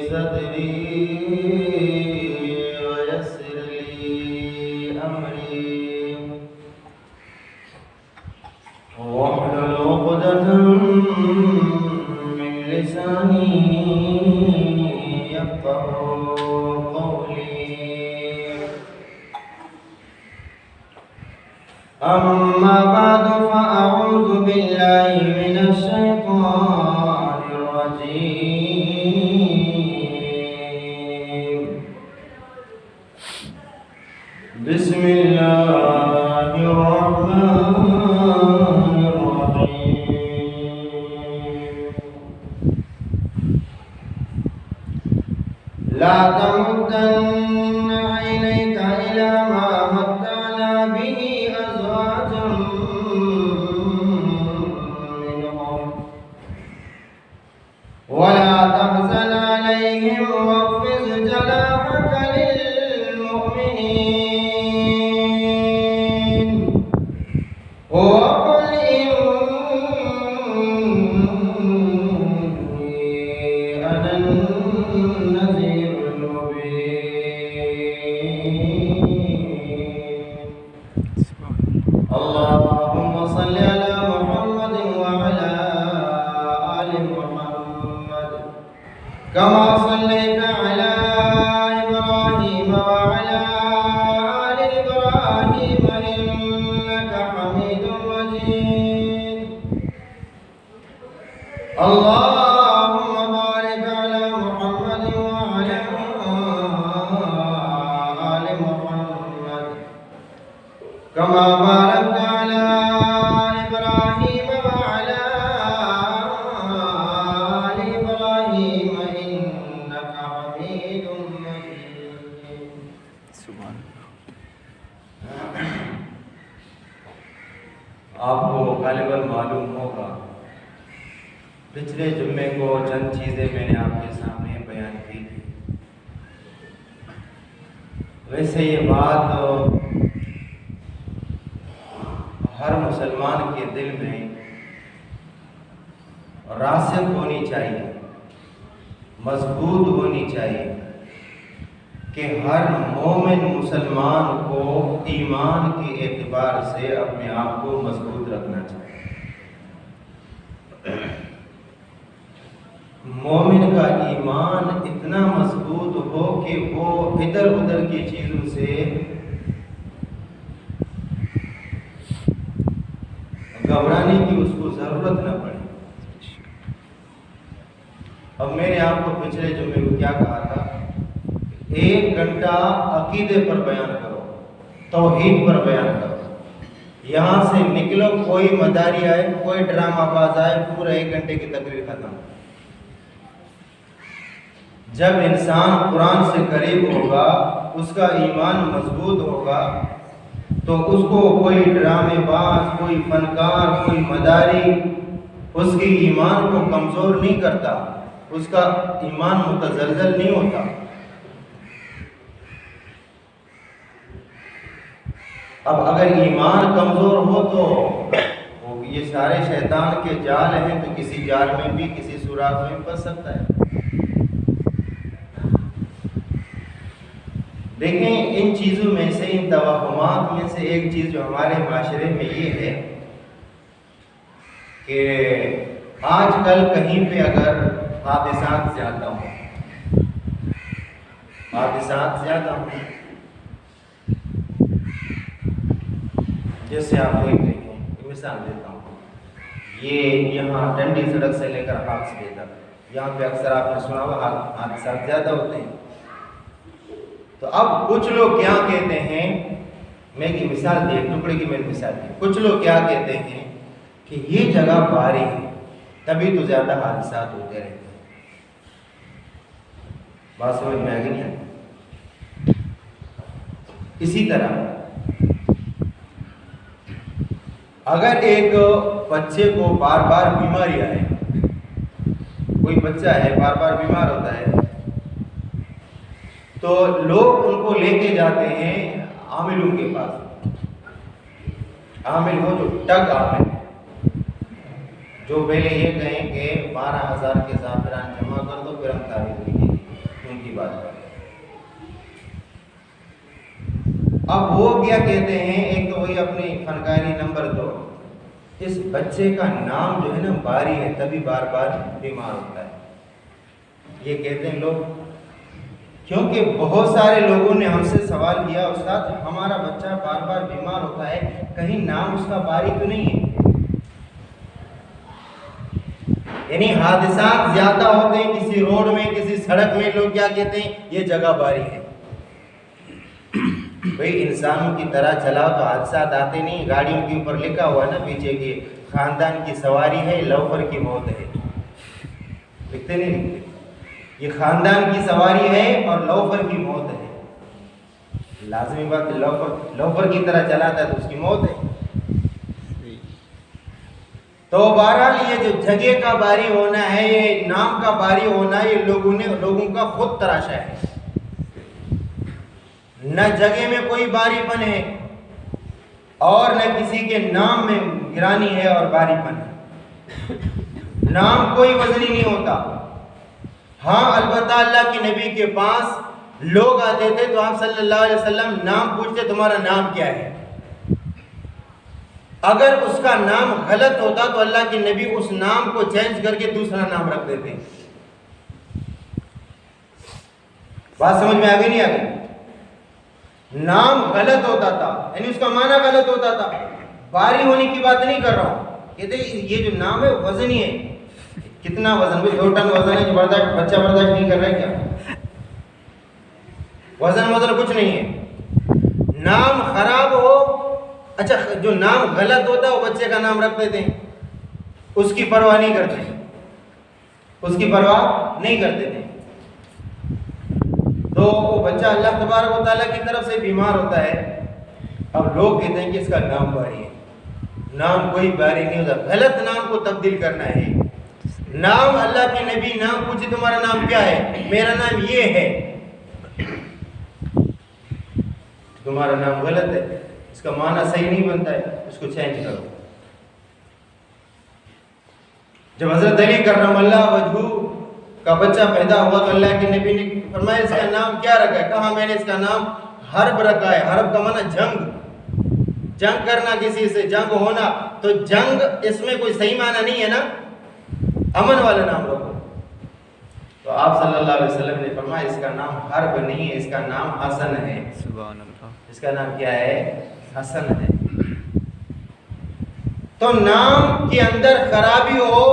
صدری ويسر لي أمري واحلل عقدة من لساني يفقهوا قولي. أما بعد فأعوذ بالله من الشيطان الرجيم. بسم الله الرحمن الرحيم. لا تمدن عينيك إلى ما متعنا به أزواجا منهم ولا تحزن عليهم واخفض جناحك للمؤمنين وقل إني أنا النذير المبين. اللهم صل على محمد وعلى آل محمد كما صليت على إبراهيم وعلى آل إبراهيم إنك حميد مجيد. اللهم بارك على محمد وعلى آل محمد كما باركت على إبراهيم وعلى آل إبراهيم إنك حميد مجيد. آپ کو غالباً معلوم ہوگا پچھلے جمعے کو چند چیزیں میں نے آپ کے سامنے بیان کی تھی. ویسے یہ بات ہر مسلمان کے دل میں راسخ ہونی چاہیے، مضبوط ہونی چاہیے کہ ہر مومن مسلمان کو ایمان کے اعتبار سے اپنے آپ کو مضبوط رکھنا چاہیے. مومن کا ایمان اتنا مضبوط ہو کہ وہ ادھر ادھر کی چیزوں سے گھبرانے کی اس کو ضرورت نہ پڑے. اب میں نے آپ کو پچھلے جمعے کو کیا کہا تھا؟ 1 گھنٹہ عقیدے پر بیان کرو، توحید پر بیان کرو. یہاں سے نکلو، کوئی مداری آئے، کوئی ڈرامہ باز آئے، پورا 1 گھنٹے کی تقریر ختم. جب انسان قرآن سے قریب ہوگا، اس کا ایمان مضبوط ہوگا، تو اس کو کوئی ڈرامے باز، کوئی فنکار، کوئی مداری اس کی ایمان کو کمزور نہیں کرتا، اس کا ایمان متزلزل نہیں ہوتا. اب اگر ایمان کمزور ہو تو یہ سارے شیطان کے جال ہیں، تو کسی جال میں بھی کسی سوراخ میں پھنس سکتا ہے. دیکھیں، ان چیزوں میں سے، ان توہمات میں سے ایک چیز جو ہمارے معاشرے میں یہ ہے کہ آج کل کہیں پہ اگر حادثات زیادہ ہوں، جیسے آپ کو ایک مثال دیتا ہوں. یہ یہاں ڈنڈی سڑک سے لے کر ہاکسوے تک، یہاں پہ اکثر آپ نے سنا ہوا حادثات زیادہ ہوتے ہیں. تو اب کچھ لوگ کیا کہتے ہیں، میں ایک مثال دی، ایک ٹکڑے کی میں نے مثال دی. کچھ لوگ کیا کہتے ہیں کہ یہ جگہ بھاری ہے، تبھی تو زیادہ حادثات ہوتے رہتے ہیں. بات سمجھ میں آ گئی نہیں؟ اسی طرح اگر ایک بچے کو بار بار بیماری آئے، کوئی بچہ ہے بار بار بیمار ہوتا ہے، تو لوگ ان کو لے کے جاتے ہیں عاملوں کے پاس. عامل ہو جو ٹگ عامل، جو پہلے یہ کہیں کہ 12,000 کے زعفران جمع ساری زندگی ان کی بات کریں۔ اب وہ کیا کہتے ہیں، ایک تو وہی اپنی فنکاری، نمبر 2 اس بچے کا نام جو ہے نا باری ہے، تبھی بار بار بیمار ہوتا ہے، یہ کہتے ہیں لوگ۔ کیونکہ بہت سارے لوگوں نے ہم سے سوال کیا، استاد ہمارا بچہ بار بار بیمار ہوتا ہے، کہیں نام اس کا باری تو نہیں ہے؟ یعنی حادثات زیادہ ہوتے ہیں کسی روڈ میں، کسی سڑک میں، لوگ کیا کہتے ہیں یہ جگہ باری ہے۔ بھئی انسانوں کی طرح چلاؤ تو حادثات آتے نہیں، گاڑیوں کے اوپر لکھا ہوا نا پیچھے کہ خاندان کی سواری ہے، لوفر کی موت ہے، لکھتے نہیں لکھتے؟ یہ خاندان کی سواری ہے اور لوفر کی موت ہے، لازمی بات ہے، لوفر کی طرح چلاتا ہے تو اس کی موت ہے۔ تو بہرحال یہ جو جگہ کا باری ہونا ہے، یہ نام کا باری ہونا، یہ لوگوں کا خود تراشا ہے، نہ جگہ میں کوئی باری پن ہے اور نہ کسی کے نام میں گرانی ہے اور باری پن ہے۔ نام کوئی وزنی نہیں ہوتا۔ ہاں البتہ اللہ کے نبی کے پاس لوگ آتے تھے تو آپ صلی اللہ علیہ وسلم نام پوچھتے تمہارا نام کیا ہے؟ اگر اس کا نام غلط ہوتا تو اللہ کے نبی اس نام کو چینج کر کے دوسرا نام رکھ دیتے۔ بات سمجھ میں آگئی نہیں آگئی؟ نام غلط ہوتا تھا، یعنی اس کا معنی غلط ہوتا تھا۔ باری ہونے کی بات نہیں کر رہا ہوں، کہتے یہ جو نام ہے وزنی ہے۔ کتنا وزن؟ 2 ٹن وزن ہے جو بچہ برداشت نہیں کر رہا ہے کیا؟ وزن کچھ نہیں ہے۔ نام خراب ہو، اچھا جو نام غلط ہوتا ہے وہ بچے کا نام رکھ دیتے ہیں، اس کی پرواہ نہیں کرتے، اس کی پرواہ نہیں کرتے تھے۔ تو وہ بچہ اللہ تبارک و تعالیٰ کی طرف سے بیمار ہوتا ہے، اب لوگ کہتے ہیں کہ اس کا نام باری ہے۔ نام کوئی باری نہیں ہوتا، غلط نام کو تبدیل کرنا ہے۔ نام اللہ کے نبی نام پوچھے تمہارا نام کیا ہے؟ میرا نام یہ ہے، تمہارا نام غلط ہے، اس کا معنی صحیح نہیں بنتا ہے، اس کو چینج کرو۔ جب حضرت علی کرم اللہ وجہہ کا بچہ پیدا ہوا تو اللہ کے نبی نے فرمایا اس کا نام کیا رکھا ہے؟ کہا میں نے اس کا نام حرب رکھا ہے۔ حرب کا معنی جنگ کرنا، کسی سے جنگ ہونا، تو جنگ اس میں کوئی صحیح معنی نہیں ہے نا، امن والا نام رکھو۔ تو آپ صلی اللہ علیہ وسلم نے فرمایا اس کا نام حرب نہیں ہے، اس کا نام حسن ہے۔ سبحان اللہ، اس کا نام کیا ہے؟ حسن ہے۔ تو نام کے اندر خرابی ہو،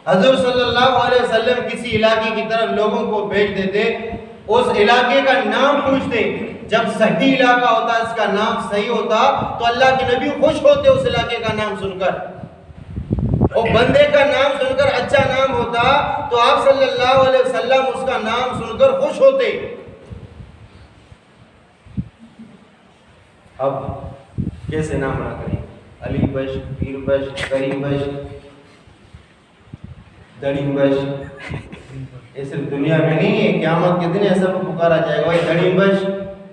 حضور صلی اللہ علیہ وسلم کسی علاقے کی طرف لوگوں کو بھیج دیتے، اس علاقے کا نام پوچھتے، جب صحیح علاقہ ہوتا، اس کا نام صحیح ہوتا تو اللہ کے نبی خوش ہوتے اس علاقے کا نام سن کر، اور بندے کا نام سن کر اچھا نام ہوتا تو آپ صلی اللہ علیہ وسلم اس کا نام سن کر خوش ہوتے۔ اب کیسے نام رکھ رہے ہیں؟ علی بش، پیر بش، کریم بش، دڑیم بش، یہ صرف دنیا میں نہیں ہے، قیامت کے دن ایسا کو پکارا جائے گا، بھائی دڑیم بش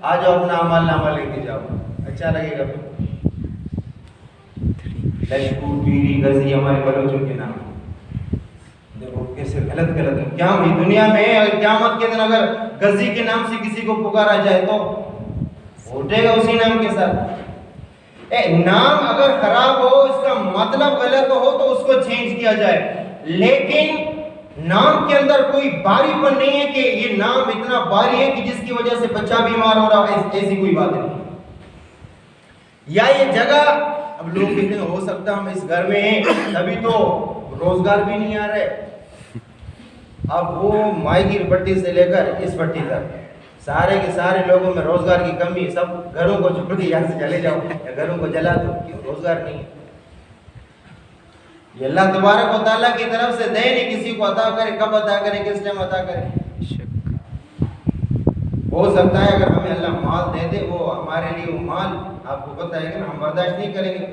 آ جاؤ اپنا عمل نامہ لے کے جاؤ، اچھا لگے گا پھر۔ لشکو، پیری، غزی ہمارے بلوچوں کے نام، دیکھو کیسے غلط کیا ہوئی دنیا میں۔ قیامت کے دن اگر غزی کے نام سے کسی کو پکارا جائے تو اٹھے گا اسی نام کے ساتھ۔ نام اگر خراب ہو، اس کا مطلب غلط ہو تو اس کو چینج کیا جائے، لیکن نام کے اندر کوئی باری پن نہیں ہے کہ یہ نام اتنا باری ہے کہ جس کی وجہ سے بچہ بیمار ہو رہا ہے، ایسی کوئی بات نہیں۔ یا یہ جگہ، اب لوگ کہتے ہیں ہو سکتا ہم اس گھر میں ہیں تبھی تو روزگار بھی نہیں آ رہے۔ اب وہ مائی کی پٹی سے لے کر اس پٹی تک سارے کے سارے لوگوں میں روزگار کی کمی، سب گھروں کو چھوڑ کے یہاں سے چلے جاؤ یا گھروں کو جلا دو، کیوں؟ روزگار نہیں ہے۔ یہ اللہ تبارک و تعالیٰ کی طرف سے دے نہیں، کسی کو عطا کرے، کب عطا کرے، کس ٹائم عطا کرے۔ ہو سکتا ہے اگر ہمیں اللہ مال دے دے، وہ ہمارے لیے وہ مال آپ کو پتہ ہے کہ ہم برداشت نہیں کریں گے،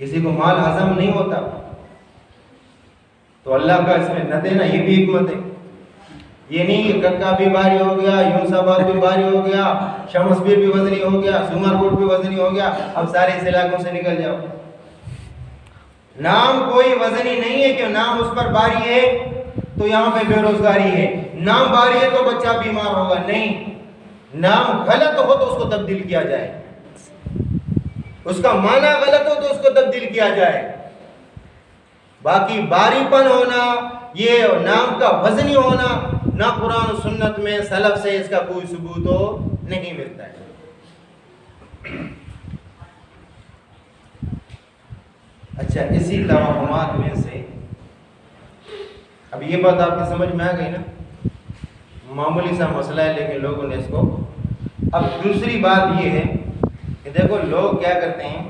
کسی کو مال ہضم نہیں ہوتا، تو اللہ کا اس میں نہ دینا یہ بھی حکمت ہے۔ یہ نہیں کہ ککا بھی بھاری ہو گیا، یونس آباد بھی بھاری ہو گیا، شمسبیر بھی وزنی ہو گیا، سومر کوٹ بھی وزنی ہو گیا، اب سارے اس علاقوں سے نکل جاؤ۔ نام کوئی وزنی نہیں ہے کہ نام اس پر باری ہے تو یہاں پہ بے روزگاری ہے، نام باری ہے تو بچہ بیمار ہوگا، نہیں، نام غلط ہو تو اس کو تبدیل کیا جائے، اس کا معنی غلط ہو تو اس کو تبدیل کیا جائے، باقی باری پن ہونا، یہ نام کا وزنی ہونا، نہ قرآن و سنت میں سلف سے اس کا کوئی ثبوت ہو نہیں ملتا ہے۔ اچھا، اسی توہمات میں سے اب یہ بات آپ کی سمجھ میں آ گئی نا، معمولی سا مسئلہ ہے لیکن لوگوں نے اس کو، اب دوسری بات یہ ہے کہ دیکھو لوگ کیا کرتے ہیں،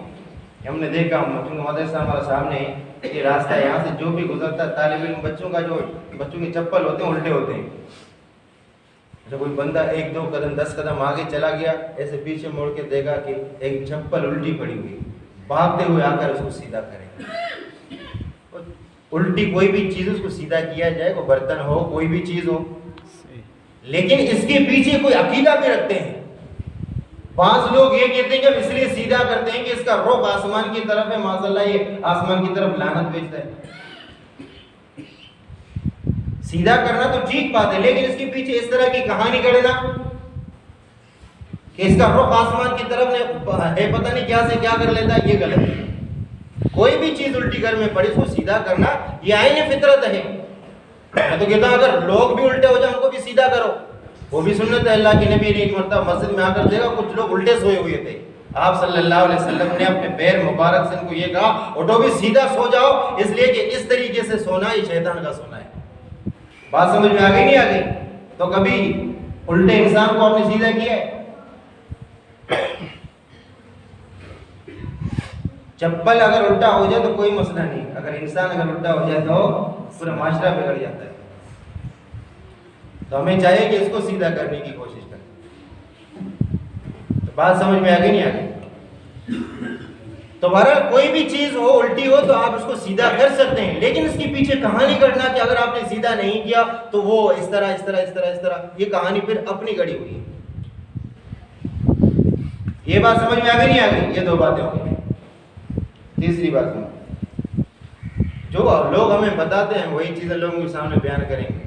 ہم نے دیکھا مدرسہ ہمارا سامنے ہے، یہ راستہ ہے، یہاں سے جو بھی گزرتا ہے طالب علم بچوں کا، جو بچوں کے چپل ہوتے ہیں الٹے ہوتے ہیں، جب کوئی بندہ 1-2 قدم 10 قدم آگے چلا گیا، ایسے پیچھے موڑ کے دیکھا کہ ایک چپل الٹی پڑی ہوئی، بھاگتے ہوئے آ کر اس کو سیدھا کریں۔ الٹی کوئی بھی چیز اس کو سیدھا کیا جائے، کوئی برتن ہو، کوئی بھی چیز ہو، لیکن اس کے پیچھے کوئی عقیدہ بھی رکھتے ہیں۔ بعض لوگ یہ کہتے ہیں کہ ہم اس لیے سیدھا کرتے ہیں کہ اس کا رخ آسمان کی طرف ہے، معاذ اللہ یہ آسمان کی طرف لعنت بھیجتا ہے۔ سیدھا کرنا تو ٹھیک بات ہے، لیکن اس کے پیچھے اس طرح کی کہانی گڑھنا کہ اس کا رخ آسمان کی طرف ہے، پتہ نہیں کیا سے کیا کر لیتا ہے، یہ غلط ہے۔ کوئی بھی چیز الٹی گھر میں پڑی اس کو سیدھا کرنا یہ عین فطرت ہے۔ میں تو کہتا ہوں اگر لوگ بھی الٹے ہو جائیں ان کو بھی سیدھا کرو، وہ بھی سنت ہے۔ اللہ کے نبی نے ایک مرتبہ مسجد میں آ کر دیکھا کچھ لوگ الٹے سوئے ہوئے تھے، آپ صلی اللہ علیہ وسلم نے اپنے پیر مبارک سے ان کو یہ کہا اٹھو بھی سیدھا سو جاؤ، اس لیے کہ اس طریقے سے سونا یہ شیطان کا سونا ہے۔ بات سمجھ میں آ گئی نہیں آ گئی؟ تو کبھی الٹے انسان کو آپ نے سیدھا کیا ہے؟ چپل اگر الٹا ہو جائے تو کوئی مسئلہ نہیں، اگر انسان اگر الٹا ہو جائے تو پورا معاشرہ بگڑ جاتا ہے۔ تو ہمیں چاہیے کہ اس کو سیدھا کرنے کی کوشش کریں۔ تو بات سمجھ میں آ گئی نہیں آ گئی؟ تو بہرحال کوئی بھی چیز ہو الٹی ہو تو آپ اس کو سیدھا کر سکتے ہیں، لیکن اس کے پیچھے کہانی گڑھنا کہ اگر آپ نے سیدھا نہیں کیا تو وہ اس طرح اس طرح اس طرح اس طرح، یہ کہانی پھر اپنی گڑھی ہوئی ہے۔ یہ بات سمجھ میں آ گئی نہیں آ گئی؟ یہ 2 باتیں ہو گئی۔ تیسری بات جو لوگ ہمیں بتاتے ہیں وہی چیزیں لوگوں کے سامنے بیان کریں گے۔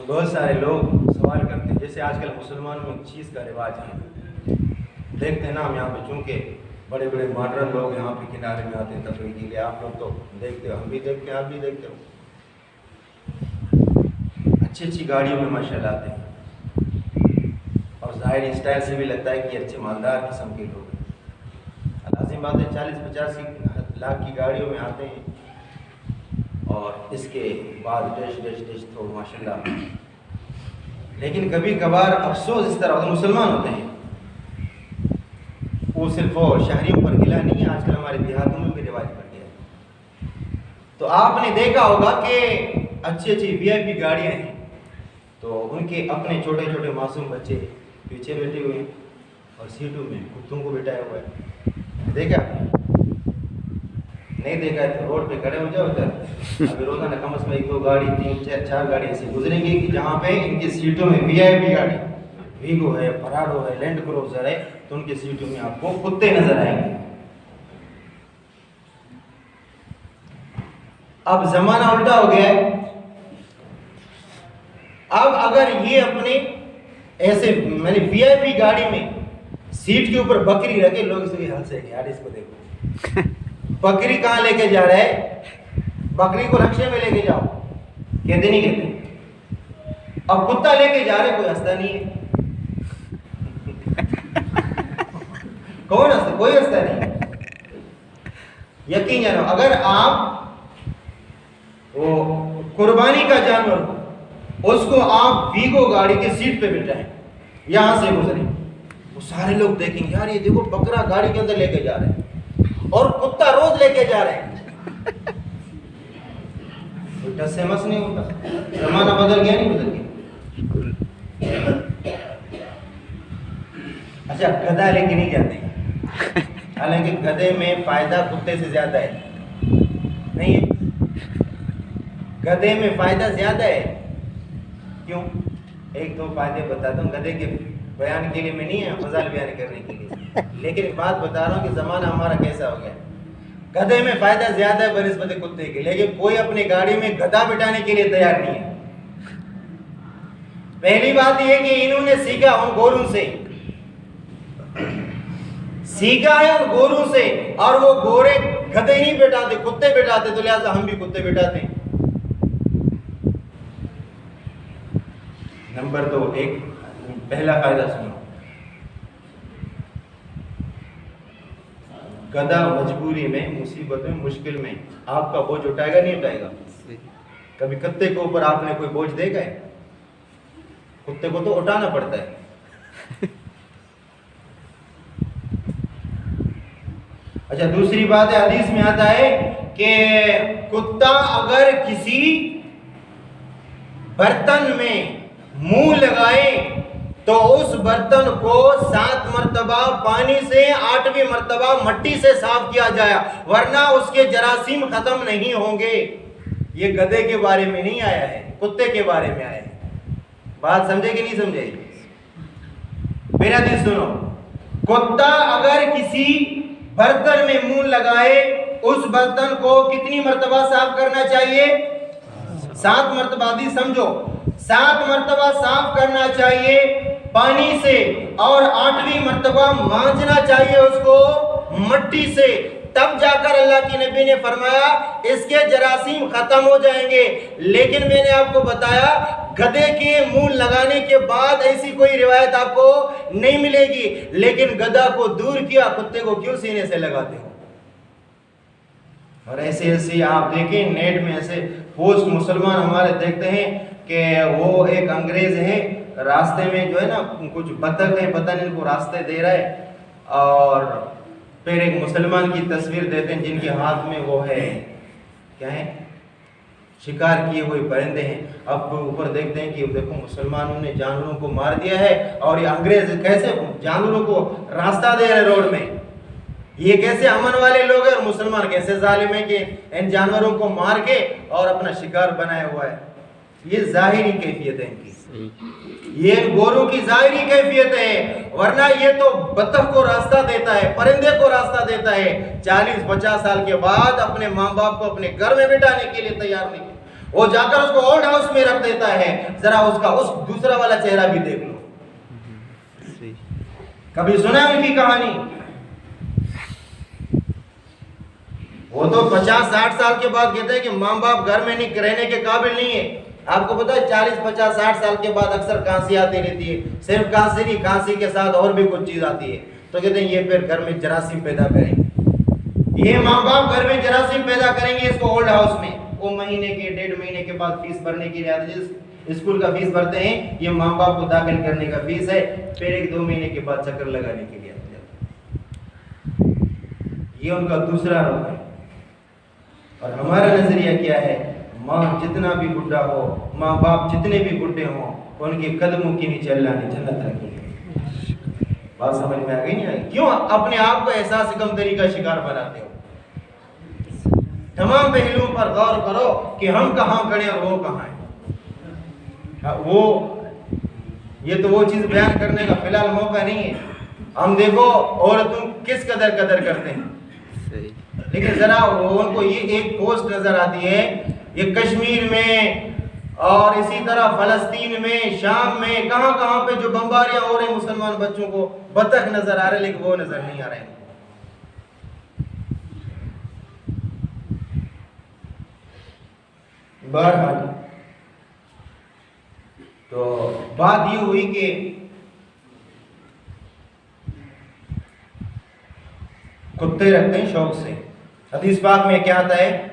بہت سارے لوگ سوال کرتے ہیں، جیسے آج کل مسلمانوں میں چیز کا رواج ہے، دیکھتے ہیں نا ہم یہاں پہ، چونکہ بڑے بڑے ماڈرن لوگ یہاں پہ کنارے میں آتے ہیں تفریح کے لیے، آپ لوگ تو دیکھتے ہو، ہم بھی دیکھتے ہیں، آپ بھی دیکھتے ہو، اچھی اچھی گاڑیوں میں ماشاء اللہ آتے ہیں، اور ظاہر اسٹائل سے بھی لگتا ہے کہ اچھے مالدار قسم کے لوگ ہیں۔ لازم بات ہے 40-50 لاکھ کی گاڑیوں میں آتے ہیں، اور اس کے بعد ڈش ڈش ڈش تو ماشاء اللہ، لیکن کبھی کبھار افسوس اس طرح ہوتا، مسلمان ہوتے ہیں، وہ صرف وہ شہریوں پر گلا نہیں ہے، آج کل ہمارے دیہاتوں میں بھی رواج پڑ گیا ہے۔ تو آپ نے دیکھا ہوگا کہ اچھی اچھی VIP گاڑیاں ہیں، تو ان کے اپنے چھوٹے چھوٹے معصوم بچے پیچھے بیٹھے ہوئے ہیں، اور سیٹوں میں کتوں کو بٹھایا ہوا ہے۔ دیکھا نہیں دیکھا ہے تو روڈ پہ کھڑے ہو جاؤ ادھر، ابھی روزانہ کم از کم 1-2 گاڑی 3-4 گاڑی ایسی گزریں گی کہ جہاں پہ ان کی سیٹوں میں VIP گاڑی، ویگو ہے، پراڈو ہے، لینڈ کروزر ہے، تو ان کی سیٹوں میں آپ کو کتے نظر آئیں گے۔ اب زمانہ الٹا ہو گیا ہے، اب اگر یہ اپنے ایسے VIP گاڑی میں سیٹ کے اوپر بکری رکھے، لوگ اس کے ہنسے گے، یار اس کو دیکھو بکری کہاں لے کے جا رہا ہے، بکری کو رکشے میں لے کے جاؤ، کہتے نہیں کہتے، اب کتا لے کے جا رہے کوئی ہنستا نہیں ہے، کون ہنستا؟ کوئی ہنستا نہیں۔ یقین جانو اگر آپ وہ قربانی کا جانور ہو، اس کو آپ ویگو گاڑی کے سیٹ پہ بٹھائیں، یہاں سے گزریں، وہ سارے لوگ دیکھیں گے یار یہ دیکھو بکرا گاڑی کے اندر لے کے جا رہے ہیں اور کتا روز لے کے جا رہے ہیں، کوئی ٹس سے مس نہیں ہوتا۔ زمانہ بدل گیا نہیں بدل گیا؟ اچھا گدھا لے کے نہیں جاتے، حالانکہ گدھے میں فائدہ کتے سے زیادہ ہے، نہیں ہے؟ گدھے میں فائدہ زیادہ ہے، کیوں؟ 1-2 فائدے بتاتا ہوں۔ گدھے کے بیان کے لیے میں نہیں ہے، فضائل بیان کرنے کے لیے، لیکن بات بتا رہا ہوں کہ زمانہ ہمارا کیسا ہو گیا. گدھے میں فائدہ زیادہ ہے بنسبت کتے کے، لیکن کوئی اپنی گاڑی میں گدھا بٹھانے کے لیے تیار نہیں ہے. پہلی بات یہ کہ انہوں نے سیکھا ان گوروں سے، سیکھا ہے ان گوروں سے، اور وہ گورے گدھے نہیں بٹھاتے، کتے بٹھاتے، تو لہٰذا ہم بھی کتے بٹھاتے ہیں. نمبر 2، ایک پہلا فائدہ سنو. گدھا مجبوری میں، مصیبت میں، مشکل میں آپ کا بوجھ اٹھائے گا نہیں اٹھائے گا؟ کبھی کتے کے اوپر آپ نے کوئی بوجھ دیکھا ہے؟ کتے کو تو اٹھانا پڑتا ہے. اچھا دوسری بات ہے، حدیث میں آتا ہے کہ کتا اگر کسی برتن میں منہ لگائے تو اس برتن کو 7 مرتبہ پانی سے، 8ویں مرتبہ مٹی سے صاف کیا جائے، ورنہ اس کے جراثیم ختم نہیں ہوں گے. یہ گدھے کے بارے میں نہیں آیا ہے، کتے کے بارے میں آیا ہے. بات سمجھے کہ نہیں سمجھے؟ میرا دل سنو. کتا اگر کسی برتن میں منہ لگائے، اس برتن کو کتنی مرتبہ صاف کرنا چاہیے؟ 7 مرتبہ. حدیث سمجھو، 7 مرتبہ صاف کرنا چاہیے پانی سے، اور 8ویں مرتبہ مانجنا چاہیے اس کو مٹی سے. تب جا کر اللہ کے نبی نے فرمایا اس کے جراثیم ختم ہو جائیں گے. لیکن میں نے آپ کو بتایا گدھے کے منہ لگانے کے بعد ایسی کوئی روایت آپ کو نہیں ملے گی. لیکن گدھا کو دور کیا، کتے کو کیوں سینے سے لگاتے ہو؟ اور ایسے آپ دیکھیں نیٹ میں ایسے پوسٹ مسلمان ہمارے دیکھتے ہیں کہ وہ ایک انگریز ہے، راستے میں جو ہے نا کچھ بطخ ہے، پتہ نہیں ان کو راستے دے رہا ہے، اور پھر ایک مسلمان کی تصویر دیتے ہیں جن کے ہاتھ میں وہ ہے کیا ہے، شکار کیے ہوئے پرندے ہیں. اب اوپر دیکھتے ہیں کہ دیکھو مسلمانوں نے جانوروں کو مار دیا ہے، اور یہ انگریز کیسے جانوروں کو راستہ دے رہے روڈ میں. یہ کیسے امن والے لوگ ہیں، اور مسلمان کیسے ظالم ہیں کہ ان جانوروں کو مار کے اور اپنا شکار بنایا ہوا ہے. یہ ظاہری کیفیت ہے ان کی، یہ گوروں کی ظاہری کیفیت ہے. ورنہ یہ تو بطخ کو راستہ دیتا ہے، پرندے کو راستہ دیتا ہے. 40-50 سال کے بعد اپنے ماں باپ کو اپنے گھر میں بٹھانے کے لیے تیار نہیں، وہ جا کر اس کو اولڈ ہاؤس میں رکھ دیتا ہے. ذرا اس کا اس دوسرا والا چہرہ بھی دیکھ لو. کبھی سنا ان کی کہانی؟ وہ تو 50-60 سال کے بعد کہتے ہیں کہ ماں باپ گھر میں نہیں رہنے کے قابل نہیں ہے. آپ کو پتا ہے 40-50-60 سال کے بعد اکثر کھانسی آتی رہتی ہے. صرف کھانسی نہیں، کھانسی کے ساتھ اور بھی کچھ چیز آتی ہے. تو کہتے ہیں یہ پھر گھر میں جراثیم پیدا کریں گے، یہ ماں باپ گھر میں جراثیم پیدا کریں گے اس کو اولڈ ہاؤس میں. وہ مہینے کے 1.5 مہینے کے بعد فیس بھرنے کے لیے آتے، جس اسکول کا فیس بھرتے ہیں یہ ماں باپ کو داخل کرنے کا فیس ہے. پھر 1-2 مہینے کے بعد چکر لگانے کے لیے آتے. یہ ان کا دوسرا رخ ہے. اور ہمارا نظریہ کیا ہے؟ ماں جتنا بھی بڈھا ہو، ماں باپ جتنے بھی بڈھے ہوں، ان کے قدموں کے نیچے اللہ نے جنت رکھی ہے. بات سمجھ میں آ گئی نہیں آئی؟ کیوں اپنے آپ کو احساس کمتری کا شکار بناتے ہو؟ تمام پہلوؤں پر غور کرو کہ ہم کہاں کھڑے اور وہ کہاں ہیں. وہ یہ تو وہ چیز بیان کرنے کا فی الحال موقع نہیں ہے. ہم دیکھو عورتوں کس قدر کرتے ہیں، لیکن ذرا ان کو یہ ایک پوسٹ نظر آتی ہے، یہ کشمیر میں اور اسی طرح فلسطین میں، شام میں، کہاں کہاں پہ جو بمباریاں ہو رہے ہیں مسلمان بچوں کو، بطخ نظر آ رہے لیکن وہ نظر نہیں آ رہے ہیں. بہرحال تو بات یہ ہوئی کہ کتے رکھتے ہیں شوق سے. حدیث پاک میں کیا آتا ہے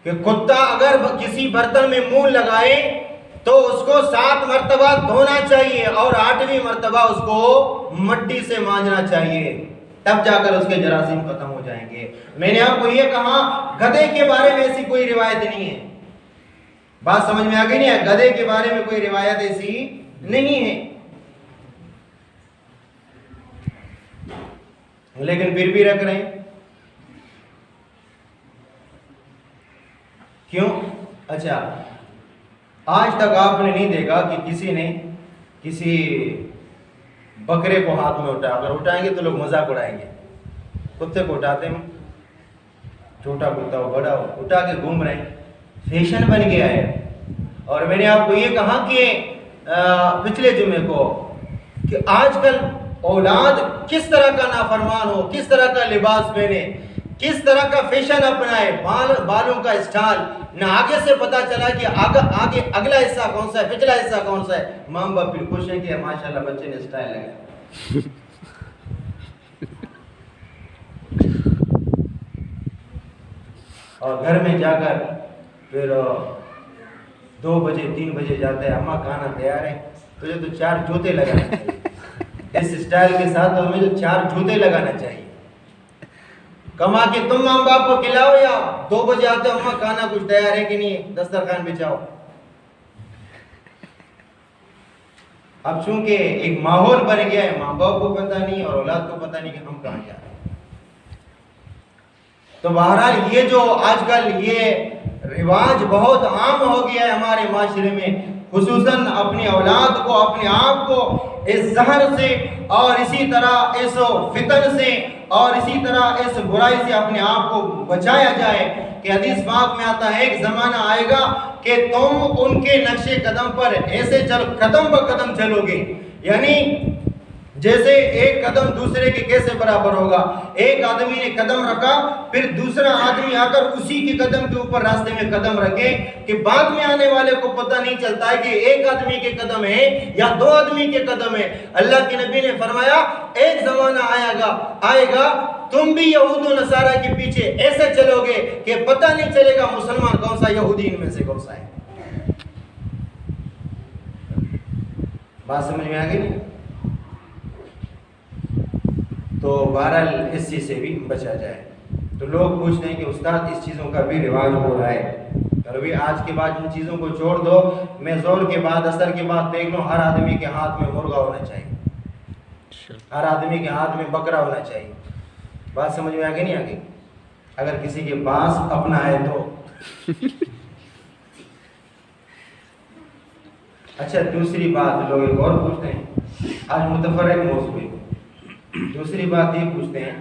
کہ کتا اگر کسی برتن میں منہ لگائے تو اس کو 7 مرتبہ دھونا چاہیے، اور 8ویں مرتبہ اس کو مٹی سے مانجنا چاہیے. تب جا کر اس کے جراثیم ختم ہو جائیں گے. میں نے آپ کو یہ کہا گدھے کے بارے میں ایسی کوئی روایت نہیں ہے. بات سمجھ میں آ گئی نہیں ہے؟ گدھے کے بارے میں کوئی روایت ایسی نہیں ہے، لیکن پھر بھی رکھ رہے ہیں. کیوں؟ اچھا آج تک آپ نے نہیں دیکھا کہ کسی بکرے کو ہاتھ میں اگر اٹھائیں گے تو لوگ مذاق اڑائیں گے. کتے کو اٹھاتے ہیں, چھوٹا کتا ہو بڑا ہو, اٹھا کے گھوم رہے ہیں, فیشن بن گیا ہے. اور میں نے آپ کو یہ کہا کہ پچھلے جمعے کو کہ آج کل اولاد کس طرح کا نافرمان ہو, کس طرح کا لباس پہنے, کس طرح کا فیشن اپنائے, بالوں کا اسٹائل, نہ آگے سے پتا چلا کہ آگے اگلا حصہ کون سا ہے, پچھلا حصہ کون سا ہے. ماں باپ پھر خوش ہیں کہ ماشاءاللہ بچے نے اسٹائل لگایا. اور گھر میں جا کر پھر 2 بجے 3 بجے جاتا ہے, اماں کھانا تیار ہے, تجھے تو 4 جوتے لگانا چاہیے. اس اسٹائل کے ساتھ ہمیں تو 4 جوتے لگانا چاہیے. کما کے تم ماں باپ کو کھلاؤ یا 2 بجے آتے ہو, اماں کھانا کچھ تیار ہے کہ نہیں, دسترخوان بچھاؤ. اب چونکہ ایک ماحول بن گیا ہے, ماں باپ کو پتہ نہیں اور اولاد کو پتہ نہیں کہ ہم کہاں جا رہے ہیں. تو بہرحال یہ جو آج کل یہ رواج بہت عام ہو گیا ہے ہمارے معاشرے میں, خصوصاً اپنی اولاد کو, اپنے آپ کو اس زہر سے اور اسی طرح اس فتن سے اور اسی طرح اس برائی سے اپنے آپ کو بچایا جائے. کہ حدیث پاک میں آتا ہے ایک زمانہ آئے گا کہ تم ان کے نقش قدم پر ایسے قدم بہ قدم چلو گے, یعنی جیسے ایک قدم دوسرے کے کیسے برابر ہوگا. ایک آدمی نے قدم رکھا, پھر دوسرا آدمی آ کر اسی کے قدم کے اوپر راستے میں قدم رکھے, کہ بعد میں آنے والے کو پتہ نہیں چلتا ہے کہ ایک آدمی کے قدم ہے یا 2 آدمی کے قدم ہے. اللہ کے نبی نے فرمایا ایک زمانہ آئے گا تم بھی یہود و نصارہ کے پیچھے ایسے چلو گے کہ پتہ نہیں چلے گا مسلمان کون سا, یہودی ان میں سے کون سا ہے. بات سمجھ میں آ گئی نہیں؟ تو بہرحال اس چیز سے بھی بچا جائے. تو لوگ پوچھتے ہیں کہ استاد اس چیزوں کا بھی رواج ہو رہا ہے, اور بھی آج کے بعد ان چیزوں کو چھوڑ دو. میں زور کے بعد اثر کے بعد دیکھ لوں ہر آدمی کے ہاتھ میں مرغا ہونا چاہیے, ہر آدمی کے ہاتھ میں بکرا ہونا چاہیے. بات سمجھ میں آگے نہیں آگے؟ اگر کسی کے پاس اپنا ہے تو. اچھا دوسری بات لوگ ایک اور پوچھتے ہیں, آج متفرق موضوع ہے. دوسری بات یہ پوچھتے ہیں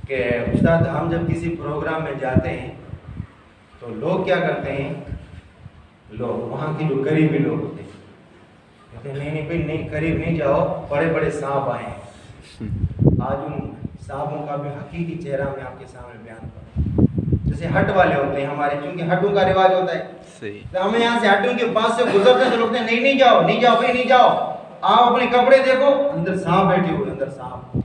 کہ استاد ہم جب کسی پروگرام میں جاتے ہیں تو لوگ کیا کرتے ہیں, لوگ وہاں کے جو قریبی لوگ ہوتے ہیں کہتے ہیں نہیں بھائی نہیں قریب نہیں جاؤ, بڑے بڑے سانپ آئے ہیں. آج ان سانپوں کا بھی حقیقی چہرہ میں آپ کے سامنے بیان کروں. جیسے ہٹ والے ہوتے ہیں ہمارے, چونکہ ہٹوں کا رواج ہوتا ہے, تو ہمیں یہاں سے ہٹوں کے پاس سے گزرتے ہیں تو لوگ کہتے ہیں نہیں جاؤ بھائی نہیں جاؤ, آپ اپنے کپڑے دیکھو اندر سانپ بیٹھے ہوئے, اندر سانپ.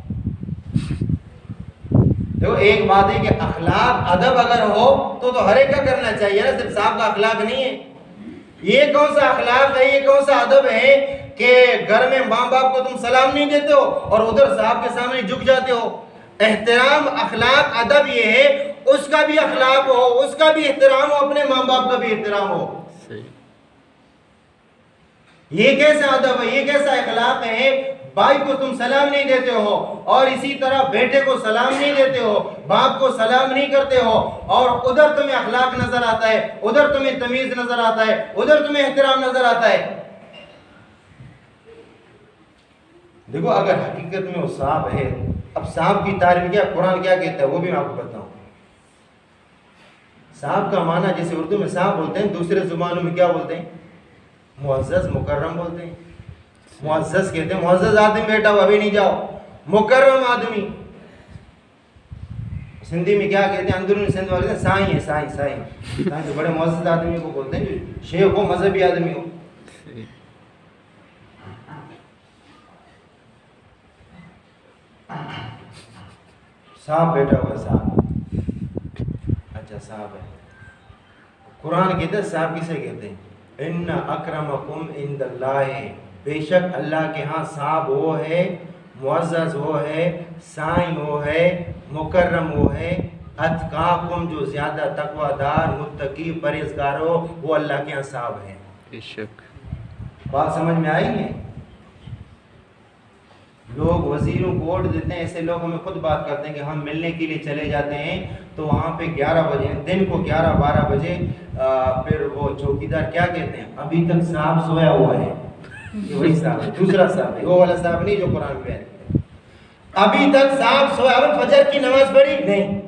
دیکھو ایک بات ہے کہ اخلاق ادب اگر ہو تو ہر ایک کا کرنا چاہیے نا, صرف سانپ کا اخلاق نہیں ہے. یہ کون سا اخلاق ہے, یہ کون سا ادب ہے کہ گھر میں ماں باپ کو تم سلام نہیں دیتے ہو اور ادھر صاحب کے سامنے جھک جاتے ہو. احترام اخلاق ادب یہ ہے, اس کا بھی اخلاق ہو, اس کا بھی احترام ہو, اپنے ماں باپ کا بھی احترام ہو. یہ کیسا ادب ہے, یہ کیسا اخلاق ہے. بھائی کو تم سلام نہیں دیتے ہو, اور اسی طرح بیٹے کو سلام نہیں دیتے ہو, باپ کو سلام نہیں کرتے ہو, اور ادھر تمہیں اخلاق نظر آتا ہے, ادھر تمہیں تمیز نظر آتا ہے, ادھر تمہیں احترام نظر آتا ہے. دیکھو اگر حقیقت میں وہ سانپ ہے, اب سانپ کی تعریف کیا قرآن کیا کہتا ہے وہ بھی میں آپ کو بتاؤں. سانپ کا معنی جیسے اردو میں سانپ بولتے ہیں, دوسرے زبانوں میں کیا بولتے ہیں, معزز مکرم بولتے ہیں. معزز کہتے ہیں, معزز آدمی بیٹا ہو ابھی نہیں جاؤ, مکرم آدمی. سندھی میں کیا کہتے ہیں, اندرونی سندھ والے کہتے ہیں سائیں ہے, سائیں جو بڑے معزز آدمی کو بولتے ہیں, جو شیخ ہو, مذہبی آدمی ہو. صاحب بیٹا ہوا صاحب, اچھا صاحب ہے. قرآن کہتے ہیں صاحب کسے کہتے ہیں, ان اکرمکم عند اللہ, بے شک اللہ کے ہاں صاحب وہ ہے, معزز وہ ہے, سائیں وہ ہے, مکرم وہ ہے, اتقاکم جو زیادہ تقوی دار متقی پرہیزگار ہو وہ اللہ کے ہاں صاحب ہے. بے شک. بات سمجھ میں آئی ہے؟ لوگ وزیروں کو ووٹ دیتے ہیں, ایسے لوگ ہمیں خود بات کرتے ہیں کہ ہم ملنے کے لیے چلے جاتے ہیں تو وہاں پہ 11 بجے دن کو 11-12 بجے پھر وہ چوکیدار کیا کہتے ہیں, ابھی تک صاحب سویا ہوا ہے. یہ وہی صاحب ہے، دوسرا صاحب ہے، وہ والا صاحب نہیں جو قرآن پہ ہے۔ ابھی تک صاحب سویا، فجر کی نماز پڑھی نہیں،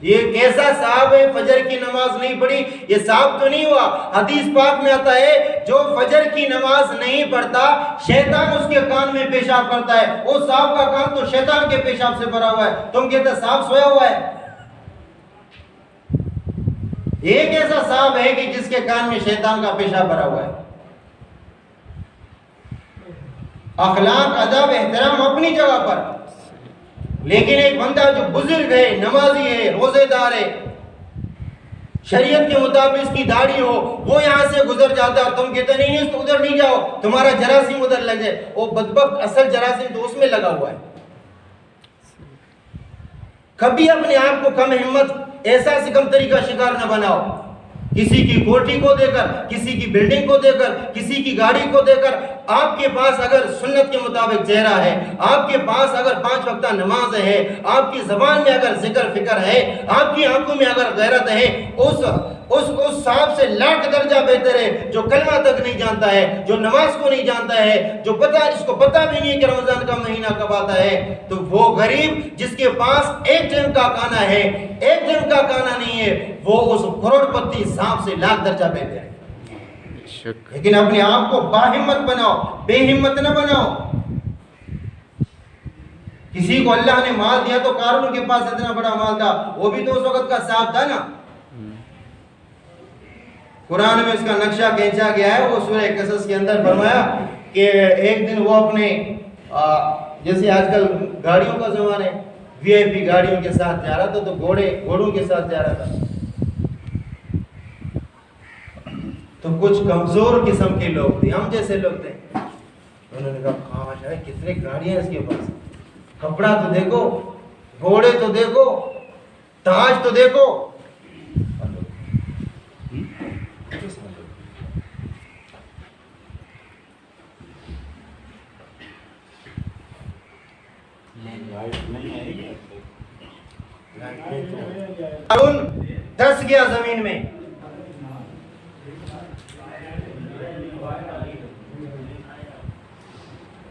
یہ کیسا صاحب ہے فجر کی نماز نہیں پڑھی؟ یہ صاحب تو نہیں ہوا۔ حدیث پاک میں آتا ہے جو فجر کی نماز نہیں پڑھتا شیطان اس کے کان میں پیشاب کرتا ہے، وہ صاحب کا کان تو شیطان کے پیشاب سے بھرا ہوا ہے، تم کہتے صاحب سویا ہوا ہے؟ ایک ایسا صاحب ہے کہ جس کے کان میں شیطان کا پیشاب بھرا ہوا ہے۔ اخلاق، ادب، احترام اپنی جگہ پر، لیکن ایک بندہ جو بزرگ ہے، نمازی ہے، روزے دار ہے، شریعت کے مطابق اس کی داڑھی ہو، وہ یہاں سے گزر جاتا ہے اور تم کہتے نہیں نہیں ادھر نہیں جاؤ، تمہارا جراثیم ادھر لگ جائے، وہ بدبخت اصل جراثیم تو اس میں لگا ہوا ہے۔ کبھی اپنے آپ کو کم ہمت، ایسا سکمتری کا شکار نہ بناؤ، کسی کی کوٹھی کو دے کر، کسی کی بلڈنگ کو دے کر، کسی کی گاڑی کو دے کر۔ آپ کے پاس اگر سنت کے مطابق چہرہ ہے، آپ کے پاس اگر 5 وقتہ نماز ہے، آپ کی زبان میں اگر ذکر فکر ہے، آپ کی آنکھوں میں اگر غیرت ہے، اس صاحب سے لاکھ درجہ بہتر ہے جو کلمہ تک نہیں جانتا ہے، جو نماز کو نہیں جانتا ہے، جو جس کو پتہ بھی نہیں ہے کہ رمضان کا مہینہ کب آتا ہے۔ تو وہ غریب جس کے پاس ایک ٹائم کا کھانا ہے، ایک ٹائم کا کھانا نہیں ہے، وہ اس کروڑ پتی صاحب سے لاکھ درجہ بہتر ہے۔ لیکن اپنے آپ کو باہمت بناؤ، بے ہمت نہ بناؤ۔ کسی کو اللہ نے مال دیا تو قارون کے پاس اتنا بڑا مال تھا، وہ بھی تو اس وقت کا صاحب تھا نا۔ قرآن میں اس کا نقشہ کھینچا گیا ہے، وہ سورہ قصص کے اندر فرمایا کہ ایک دن وہ اپنے جیسے آج کل گاڑیوں کا زمانہ ہے، وی آئی پی گاڑیوں کے ساتھ جا رہا تھا، تو گھوڑوں کے ساتھ جا رہا تھا، تو کچھ کمزور قسم کے لوگ تھے، ہم جیسے لوگ تھے، انہوں نے کہا کاش ہے کتنے گاڑیاں اس کے پاس، کپڑا تو دیکھو، گھوڑے تو دیکھو، تاج تو دیکھو۔ قارون دس گیا زمین میں،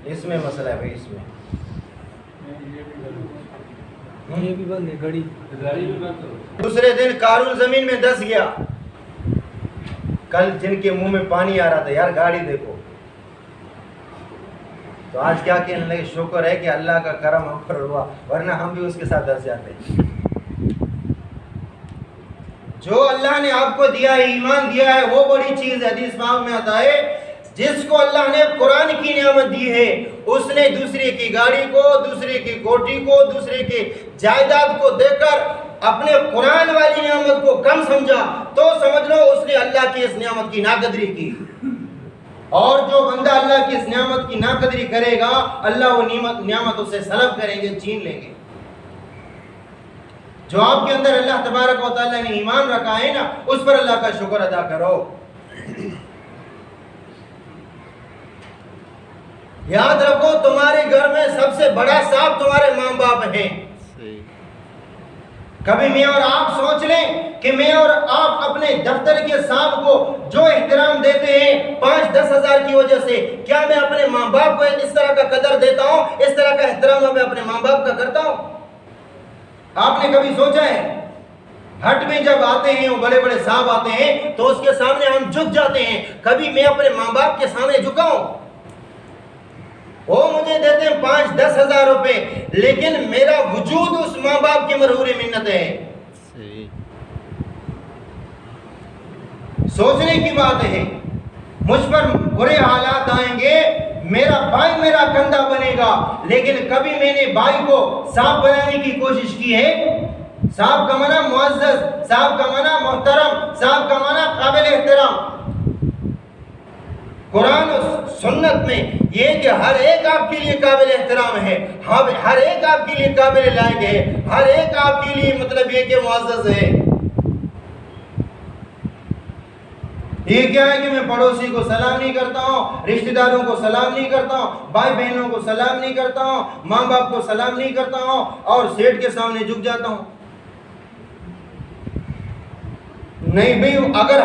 اس میں مسئلہ ہے بھائی، اس میں یہ بھی بند ہے، گھڑی دوسرے دن قارون زمین میں دس گیا۔ کل جن کے منہ میں پانی آ رہا تھا یار گاڑی دیکھو، تو آج کیا کہنے لگے شکر ہے کہ اللہ کا کرم ہم پر ہوا، ورنہ ہم بھی اس کے ساتھ دس جاتے ہیں۔ جو اللہ نے آپ کو دیا ہے، ایمان دیا ہے، وہ بڑی چیز ہے۔ حدیث پاک میں آتا ہے جس کو اللہ نے قرآن کی نعمت دی ہے، اس نے دوسرے کی گاڑی کو، دوسرے کی کوٹھی کو، دوسرے کی جائیداد کو دے کر اپنے قرآن والی نعمت کو کم سمجھا، تو سمجھ لو اس نے اللہ کی اس نعمت کی ناقدری کی۔ اور جو بندہ اللہ کی اس نعمت کی ناقدری کرے گا، اللہ وہ نعمت اسے سلب کریں گے، چھین لیں گے۔ جو آپ کے اندر اللہ تبارک و تعالیٰ نے ایمان رکھا ہے نا، اس پر اللہ کا شکر ادا کرو۔ یاد رکھو تمہارے گھر میں سب سے بڑا صاحب تمہارے ماں باپ ہیں۔ کبھی میں اور آپ سوچ لیں کہ میں اور آپ اپنے دفتر کے صاحب کو جو احترام دیتے ہیں 5-10 ہزار کی وجہ سے، کیا میں اپنے ماں باپ کو اس طرح کا قدر دیتا ہوں، اس طرح کا احترام میں اپنے ماں باپ کا کرتا ہوں؟ آپ نے کبھی سوچا ہے؟ ہٹ میں جب آتے ہیں وہ بڑے بڑے صاحب آتے ہیں تو اس کے سامنے ہم جھک جاتے ہیں، کبھی میں اپنے ماں باپ کے سامنے جھکا ہوں؟ وہ مجھے دیتے ہیں 5-10 ہزار روپے، لیکن میرا وجود اس ماں باپ کی مرہور منت ہے۔ سوچنے کی بات ہے، مجھ پر برے حالات آئیں گے، میرا بھائی میرا کندھا بنے گا، لیکن کبھی میں نے بھائی کو صاحب بنانے کی کوشش کی ہے؟ صاحب کا معنی معزز، صاحب کا معنی محترم، صاحب کا معنی قابل احترام۔ قرآن و سنت میں یہ کہ ہر ایک آپ کے لیے قابل احترام ہے، ہر ایک آپ کے لیے قابل لائق ہے، ہر ایک آپ کے لیے مطلب یہ کہ معزز ہے۔ یہ کیا ہے کہ میں پڑوسی کو سلام نہیں کرتا ہوں، رشتہ داروں کو سلام نہیں کرتا ہوں، بھائی بہنوں کو سلام نہیں کرتا ہوں، ماں باپ کو سلام نہیں کرتا ہوں، اور سیٹ کے سامنے جھک جاتا ہوں؟ نہیں بھئی، اگر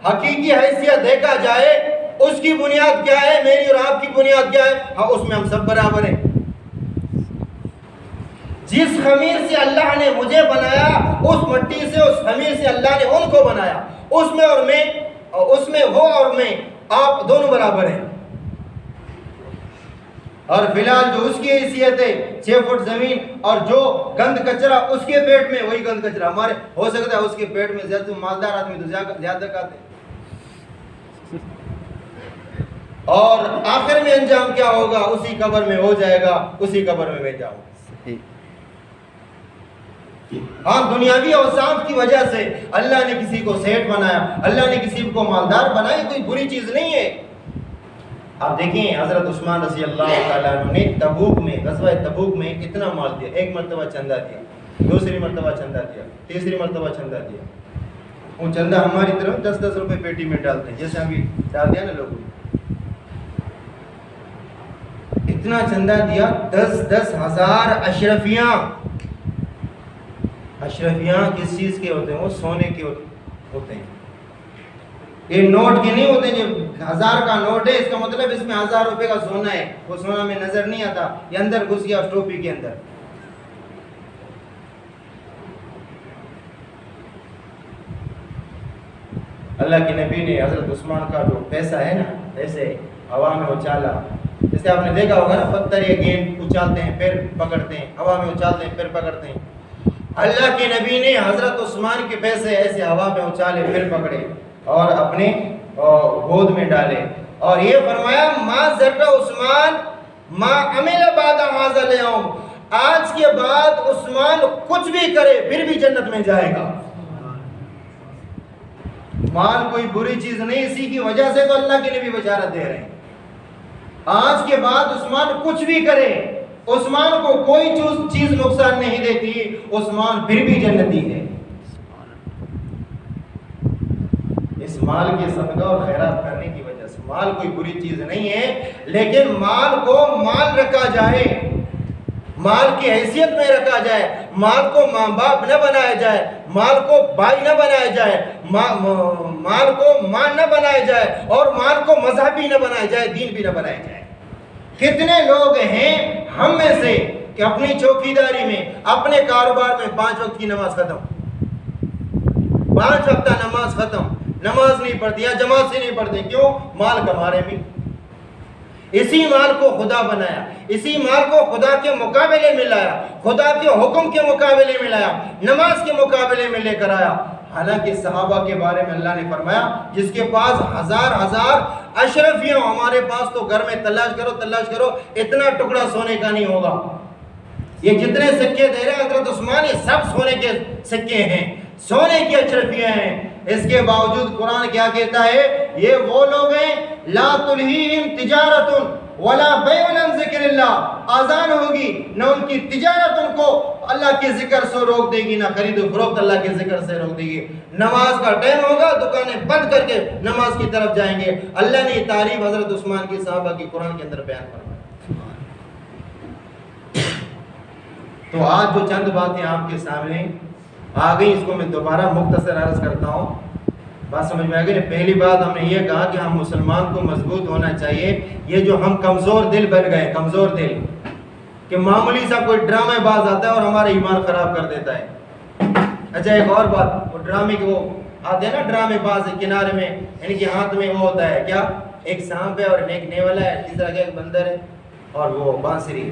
حقیقی حیثیت دیکھا جائے اس کی بنیاد کیا ہے، میری اور آپ کی بنیاد کیا ہے؟ ہاں اس میں ہم سب برابر ہیں۔ جس خمیر سے اللہ نے مجھے بنایا، اس مٹی سے، اس خمیر سے اللہ نے ان کو بنایا، اس میں اور میں، اس میں وہ اور میں، آپ دونوں برابر ہیں۔ اور فی الحال جو اس کی حیثیت ہے 6 فٹ زمین، اور جو گند کچرا اس کے پیٹ میں، وہی گند کچرا ہمارے، ہو سکتا ہے اس کے پیٹ میں زیادہ مالدار آدمی تو زیادہ کھاتے ہیں، اور آخر میں انجام کیا ہوگا؟ اسی قبر میں ہو جائے گا، اسی قبر میں جاؤں گا۔ ہاں دنیاوی اوصاف کی وجہ سے اللہ نے کسی کو سیٹ بنایا، اللہ نے کسی کو مالدار بنایا، کوئی بری چیز نہیں ہے۔ آپ دیکھیں حضرت عثمان رضی اللہ تعالیٰ عنہ نے تبوک میں، غزوہ تبوک میں اتنا مال دیا، ایک مرتبہ چندہ دیا، دوسری مرتبہ چندہ دیا، تیسری مرتبہ چندہ دیا۔ وہ چندہ ہماری طرف 10-10 روپے پیٹی میں ڈالتے ہیں، جیسے ابھی ڈال دیا نا لوگوں نے، اتنا چندہ دیا، 10-10 ہزار اشرفیاں۔ اشرفیاں کس چیز کے ہوتے ہیں؟ وہ سونے کے ہوتے ہیں، یہ نوٹ کے نہیں ہوتے ہیں۔ جو 1000 کا نوٹ ہے، اس کا مطلب اس میں 1000 روپے کا سونا ہے، وہ سونا میں نظر نہیں آتا، یہ اندر گھس گیا ٹوپی کے اندر۔ اللہ کے نبی نے حضرت عثمان کا جو پیسہ ہے نا، ایسے ہوا میں اچالا، جیسے آپ نے دیکھا ہوگا نا، پتھر یا گیند اچالتے ہیں پھر پکڑتے ہیں، ہوا میں اچالتے ہیں پھر پکڑتے ہیں۔ اللہ کے نبی نے حضرت عثمان کے پیسے ایسے ہوا میں اچالے پھر پکڑے اور اپنے گود میں ڈالے، اور یہ فرمایا ما ذر عثمان ما عمل بعد هذا اليوم، آج کے بعد عثمان کچھ بھی کرے پھر بھی جنت میں جائے گا۔ مال کوئی بری چیز نہیں، اسی کی وجہ سے تو اللہ کے نبی بشارت دے رہے ہیں۔ آج کے بعد عثمان کچھ بھی کرے، عثمان کو کوئی چیز نقصان نہیں دیتی، عثمان پھر بھی جنتی ہے۔ اس مال کے صدقہ اور خیرات کرنے کی وجہ سے، مال کوئی بری چیز نہیں ہے، لیکن مال کو مال رکھا جائے، مال کی حیثیت میں رکھا جائے، مال کو ماں باپ نہ بنایا جائے، مال کو بھائی نہ بنایا جائے، مال کو ماں نہ بنایا جائے، اور مال کو مذہبی نہ بنایا جائے، دین بھی نہ بنایا جائے۔ کتنے لوگ ہیں ہم میں سے کہ اپنی چوکیداری میں، اپنے کاروبار میں 5 وقت کی نماز ختم، 5 وقت نماز ختم، نماز نہیں پڑھتی یا جماعت سے نہیں پڑھتے، کیوں؟ مال کمانے میں۔ اسی مال کو خدا بنایا، اسی مال کو خدا کے مقابلے میں لایا، خدا کے حکم کے مقابلے میں لایا، نماز کے مقابلے میں لے کر آیا۔ حالانکہ صحابہ کے بارے میں اللہ نے فرمایا جس کے پاس 1000 اشرفیاں، ہمارے پاس تو گھر میں تلاش کرو اتنا ٹکڑا سونے کا نہیں ہوگا۔ یہ جتنے سکے دے رہے ہیں حضرت عثمان، یہ سب سونے کے سکے ہیں، سونے کی اشرفیاں ہیں۔ اس کے باوجود قرآن کیا کہتا ہے؟ یہ وہ لوگ ہیں لا تلہیہم تجارت ولا بیع عن ذکر اللہ، آزان ہوگی نہ ان کی تجارت ان کو اللہ کے ذکر سے روک دے گی، نہ خرید و فروخت اللہ کے ذکر سے روک دے گی۔ نماز کا ٹائم ہوگا، دکانیں بند کر کے نماز کی طرف جائیں گے۔ اللہ نے یہ تعریف حضرت عثمان کی صحابہ کی قرآن کے اندر بیان فرمائی۔ تو آج جو چند باتیں آپ کے سامنے آ گئی، اس کو میں دوبارہ مختصر عرض کرتا ہوں، بات سمجھ میں آ گئی۔ پہلی بات ہم نے یہ کہا کہ ہم مسلمان کو مضبوط ہونا چاہیے۔ یہ جو ہم کمزور دل بن گئے، کمزور دل کہ معمولی سا کوئی ڈرامے باز آتا ہے اور ہمارا ایمان خراب کر دیتا ہے۔ اچھا ایک اور بات، وہ ڈرامے کے وہ آتے ہیں نا ڈرامے باز، کنارے میں ان کے ہاتھ میں وہ ہوتا ہے کیا، ایک سانپ ہے اور ایک نیولا ہے، تیسرا کیا ایک بندر ہے اور وہ بانسری۔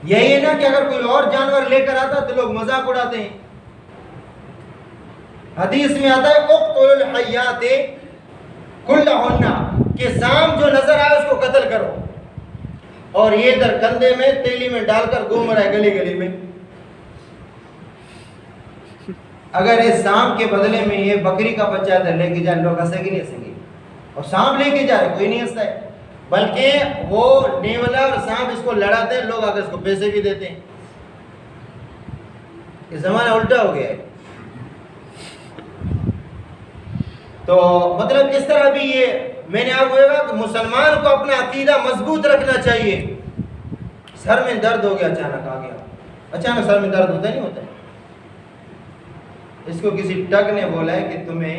یہی ہے نا کہ اگر کوئی اور جانور لے کر آتا تو لوگ مذاق اڑاتے ہیں۔ حدیث میں آتا ہے اقتلوا الحیات کلہن، کہ سانپ جو نظر آئے اس کو قتل کرو، اور یہ ادھر کندھے میں تیلی میں ڈال کر گھوم رہا ہے گلی گلی میں۔ اگر اس سانپ کے بدلے میں یہ بکری کا بچہ ادھر لے کے جائے، لوگ ہنسیں گے نہیں ہنسیں گے؟ اور سانپ لے کے جائے کوئی نہیں ہنستا ہے، بلکہ وہ نیولا اور سانپ اس کو لڑاتے ہیں، لوگ آگے اس کو پیسے بھی دیتے ہیں۔ یہ زمانہ الٹا ہو گیا ہے۔ تو مطلب اس طرح بھی یہ میں نے آپ کو کہا کہ مسلمان کو اپنا عقیدہ مضبوط رکھنا چاہیے۔ سر میں درد ہو گیا، اچانک آ گیا، اچانک سر میں درد ہوتا نہیں ہوتا ہے، اس کو کسی ٹگ نے بولا ہے کہ تمہیں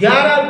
11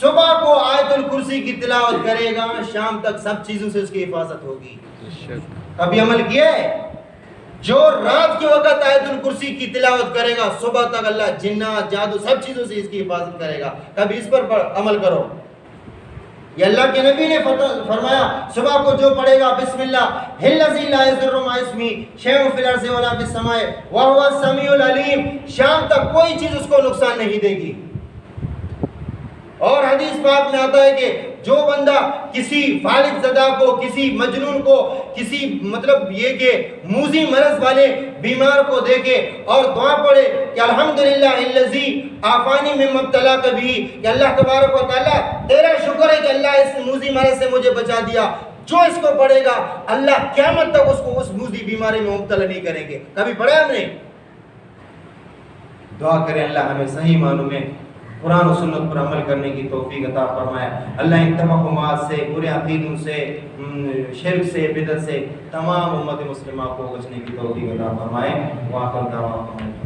صبح کو آیت الکرسی کی تلاوت کرے گا، شام تک سب چیزوں سے اس کی حفاظت ہوگی۔ کبھی عمل کیا ہے؟ جو رات کے وقت آیت الکرسی کی تلاوت کرے گا، صبح تک اللہ جنات جادو سب چیزوں سے اس کی حفاظت کرے گا۔ کبھی اس پر عمل کرو۔ یہ اللہ کے نبی نے فرمایا صبح کو جو پڑھے گا بسم اللہ الذی لا یضر مع اسمہ شیء فی الارض ولا فی السماء وهو السمیع العلیم، شام تک کوئی چیز اس کو نقصان نہیں دے گی۔ اور حدیث پاک میں آتا ہے کہ جو بندہ کسی فالج زدہ کو، کسی مجنون کو، کسی مطلب یہ کہ موذی مرض والے بیمار کو دیکھے اور دعا پڑھے کہ الحمدللہ الذی عافانی مما ابتلاک بہ، کہ اللہ تبارک و تعالیٰ تیرا شکر ہے کہ اللہ اس موذی مرض سے مجھے بچا دیا، جو اس کو پڑھے گا اللہ قیامت تک اس کو اس موذی بیماری میں مبتلا نہیں کریں گے۔ کبھی پڑھا ہم نے؟ دعا کریں اللہ ہمیں صحیح معنوں میں قرآن و سنت پر عمل کرنے کی توفیق عطا فرمائے۔ اللہ ان توہمات سے، برے عقیدوں سے، شرک سے، بدعت سے تمام امت مسلمہ کو بچنے کی توفیق عطا فرمائے۔ وآخر دعوانا